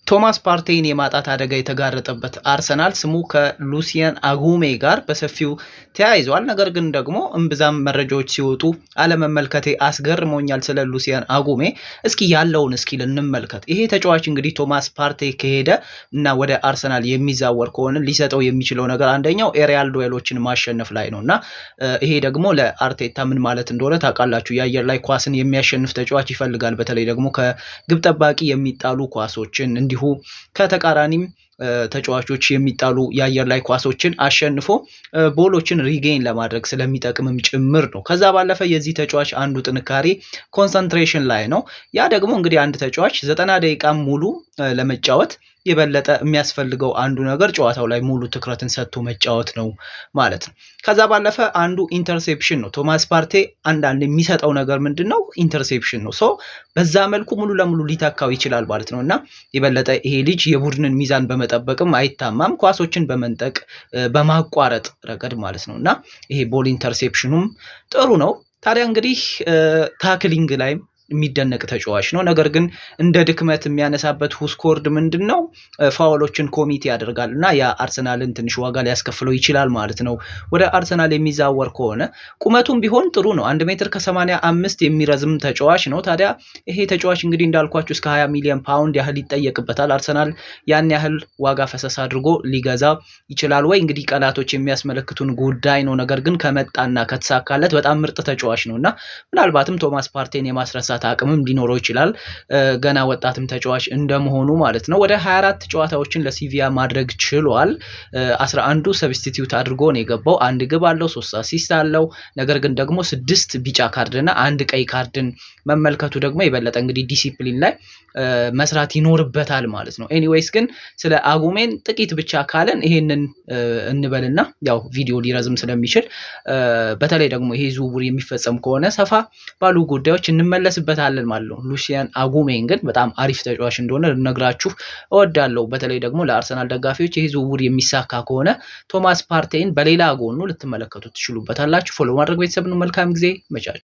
ቶማስ ፓርቴይን የማጣት አደጋ የተጋረጠበት አርሰናል ስሙ ከሉሲያን አጉሜ ጋር በሰፊው ተያይዟል። ነገር ግን ደግሞ እምብዛም መረጃዎች ሲወጡ አለመመልከቴ አስገርሞኛል ስለ ሉሲያን አጉሜ። እስኪ ያለውን ስኪል እንመልከት። ይሄ ተጫዋች እንግዲህ ቶማስ ፓርቴይ ከሄደ እና ወደ አርሰናል የሚዛወር ከሆነ ሊሰጠው የሚችለው ነገር አንደኛው ኤሪያል ዱዌሎችን ማሸነፍ ላይ ነው እና ይሄ ደግሞ ለአርቴታ ምን ማለት እንደሆነ ታውቃላችሁ። የአየር ላይ ኳስን የሚያሸንፍ ተጫዋች ይፈልጋል። በተለይ ደግሞ ከግብ ጠባቂ የሚጣሉ ኳሶችን እንዲሁ ከተቃራኒም ተጫዋቾች የሚጣሉ የአየር ላይ ኳሶችን አሸንፎ ቦሎችን ሪጌን ለማድረግ ስለሚጠቅምም ጭምር ነው። ከዛ ባለፈ የዚህ ተጫዋች አንዱ ጥንካሬ ኮንሰንትሬሽን ላይ ነው። ያ ደግሞ እንግዲህ አንድ ተጫዋች 90 ደቂቃ ሙሉ ለመጫወት የበለጠ የሚያስፈልገው አንዱ ነገር ጨዋታው ላይ ሙሉ ትኩረትን ሰጥቶ መጫወት ነው ማለት ነው። ከዛ ባለፈ አንዱ ኢንተርሴፕሽን ነው። ቶማስ ፓርቴይ አንዳንድ የሚሰጠው ነገር ምንድነው? ኢንተርሴፕሽን ነው። በዛ መልኩ ሙሉ ለሙሉ ሊተካው ይችላል ማለት ነው እና የበለጠ ይሄ ልጅ የቡድንን ሚዛን በመጠበቅም አይታማም፣ ኳሶችን በመንጠቅ በማቋረጥ ረገድ ማለት ነው እና ይሄ ቦል ኢንተርሴፕሽኑም ጥሩ ነው። ታዲያ እንግዲህ ታክሊንግ ላይም የሚደነቅ ተጫዋች ነው። ነገር ግን እንደ ድክመት የሚያነሳበት ሁስኮርድ ምንድነው? ፋውሎችን ኮሚቴ ያደርጋል እና ያ አርሰናልን ትንሽ ዋጋ ሊያስከፍለው ይችላል ማለት ነው። ወደ አርሰናል የሚዛወር ከሆነ ቁመቱም ቢሆን ጥሩ ነው። 1 ሜትር ከ85 የሚረዝም ተጫዋች ነው። ታዲያ ይሄ ተጫዋች እንግዲህ እንዳልኳችሁ እስከ 20 ሚሊዮን ፓውንድ ያህል ይጠየቅበታል። አርሰናል ያን ያህል ዋጋ ፈሰስ አድርጎ ሊገዛ ይችላል ወይ? እንግዲህ ቀናቶች የሚያስመለክቱን ጉዳይ ነው። ነገር ግን ከመጣና ከተሳካለት በጣም ምርጥ ተጫዋች ነው እና ምናልባትም ቶማስ ፓርቴይን የማስረሳት አቅምም ሊኖረው ይችላል፣ ገና ወጣትም ተጫዋች እንደመሆኑ ማለት ነው። ወደ 24 ጨዋታዎችን ለሲቪያ ማድረግ ችሏል። 11ዱ ሰብስቲቲዩት አድርጎ ነው የገባው። 1 ግብ አለው፣ 3 አሲስት አለው። ነገር ግን ደግሞ 6 ቢጫ ካርድና 1 ቀይ ካርድን መመልከቱ ደግሞ የበለጠ እንግዲህ ዲሲፕሊን ላይ መስራት ይኖርበታል ማለት ነው። ኤኒዌይስ ግን ስለ አጉሜን ጥቂት ብቻ ካለን ይሄንን እንበልና ያው ቪዲዮ ሊረዝም ስለሚችል በተለይ ደግሞ ይሄ ዝውውር የሚፈጸም ከሆነ ሰፋ ባሉ ጉዳዮች እንመለስበታለን ማለት ነው። ሉሲያን አጉሜን ግን በጣም አሪፍ ተጫዋች እንደሆነ ልነግራችሁ እወዳለሁ። በተለይ ደግሞ ለአርሰናል ደጋፊዎች ይሄ ዝውውር የሚሳካ ከሆነ ቶማስ ፓርቴይን በሌላ ጎኑ ልትመለከቱ ትችሉበታላችሁ። ፎሎ ማድረግ ቤተሰብ ነው። መልካም ጊዜ መቻል